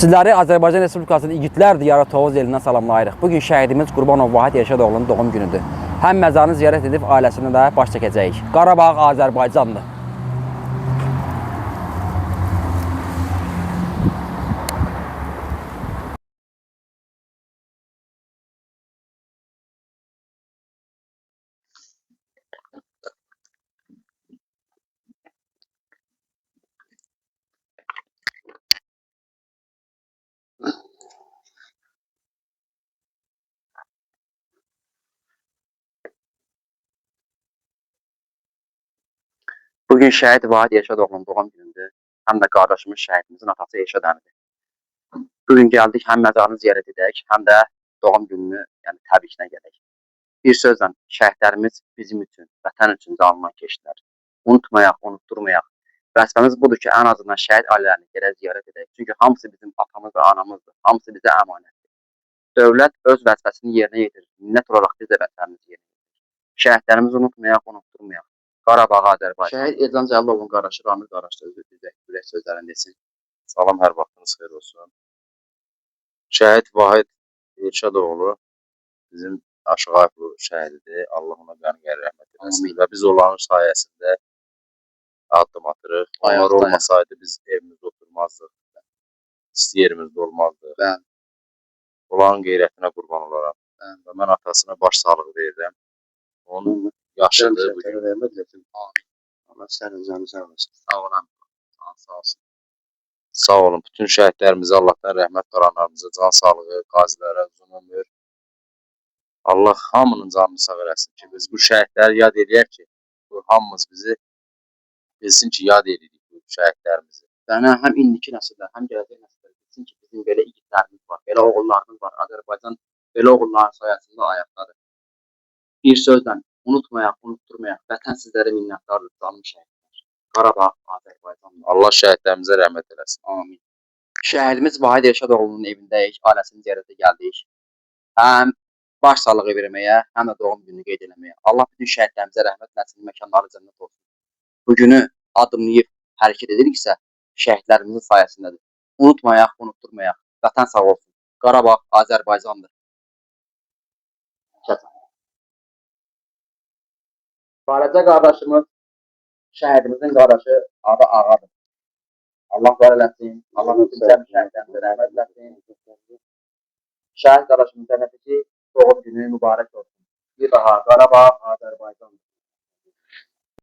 Sizləri Azərbaycan Respublikasının İgidlər Diyarı Tovuz elindən salamlayırıq. Bugün şəhidimiz Qurbanov Vahid Yaşadoğlu'nun doğum günüdür. Həm məzarını ziyarət edib ailəsinə də baş çəkəcəyik. Qarabağ Azərbaycandır. Bugün şəhid Vahid Yaşadoğlu'nun doğum günüdür. Həm də qardaşımız şəhidimizin atası Yaşad əmidir. Bugün gəldik həm məzarını ziyarət edək, həm də doğum gününü təbriklə gələk. Bir sözlə, şəhidlərimiz bizim üçün, vətən üçün canından keçdilər. Unutmayaq, unutturmayaq. Vəzifəmiz budur ki, ən azından şəhid ailələrini gələk ziyarət edək. Çünki hamısı bizim atamız və anamızdır. Hamısı bizə əmanətdir. Dövlət öz vəzifəsini yerinə yetirir. Minnət olaraq biz də vəzifəmizi yerinə yetirir. Şəhidlərimizi unutmayaq, unutturmayaq. Qarabağ Azərbaycan. Şəhid Elcan Cəllovun qardaşı Ramil qardaş ürək sözlərini desin. Salam, hər vaxtınız xeyir olsun. Şəhid Vahid Yaşadoğlu bizim Aşıqayıqlı şəhididir. Allah ona qəni-qəni rəhmət eləsin. Və biz onların sayəsində addım atırıq. Onlar olmasaydı biz evimizdə oturmazdıq. İsti yerimizdə olmazdıq. Onların qeyrətinə qurban olaram. Və mən atasına baş sağlığı verirəm. Onun yaşıdır bugün. Allah sənin canı sağ olsun. Sağ olun. Sağ olsun. Sağ olun. Bütün şəhidlərimizə Allahdan rəhmət, qalanlarımıza can sağlığı, qazilərə uzun ömür. Allah hamının canını sağ eləsin ki, biz bu şəhidləri yad eləyək ki, bu hamımız bizi bilsin ki, yad elədik bu şəhidlərimizi. Yəni həm indiki nəsillər, həm gələcək nəsillər bilsin ki, bizim belə igidlərimiz var, belə oğullarımız var. Azərbaycan belə oğulların sayəsində ayaqdadır. Bir sözlə, unutmayaq, unutturmayaq. Vətən sizlərə minnətdardır, canlı şəhidlər. Qarabağ Azərbaycandır. Allah şəhidlərimizə rəhmət eləsin. Amin. Şəhidimiz Vahid Yaşadoğlu'nun evindəyik, ailəsini ziyarətə gəldik. Həm baş sağlığı verməyə, həm də doğum gününü qeyd eləməyə. Allah bütün şəhidlərimizə rəhmət eləsin, məkanları cənnət olsun. Bugünü adımlayıb hərəkət ediriksə, şəhidlərimizin sayəsindədir. Unutmayaq, unutturmayaq. Vətən sağ olsun. Qarabağ Azərbaycandır. Balaca qardaşımız, şəhidimizin qardaşı adı Ağadır. Allah var eləsin, Allah bütün şəhidlərimizə rəhmət eləsin. Şəhid qardaşımız cənnətdəki doğum günü mübarək olsun. Bir daha Qarabağ Azərbaycandır.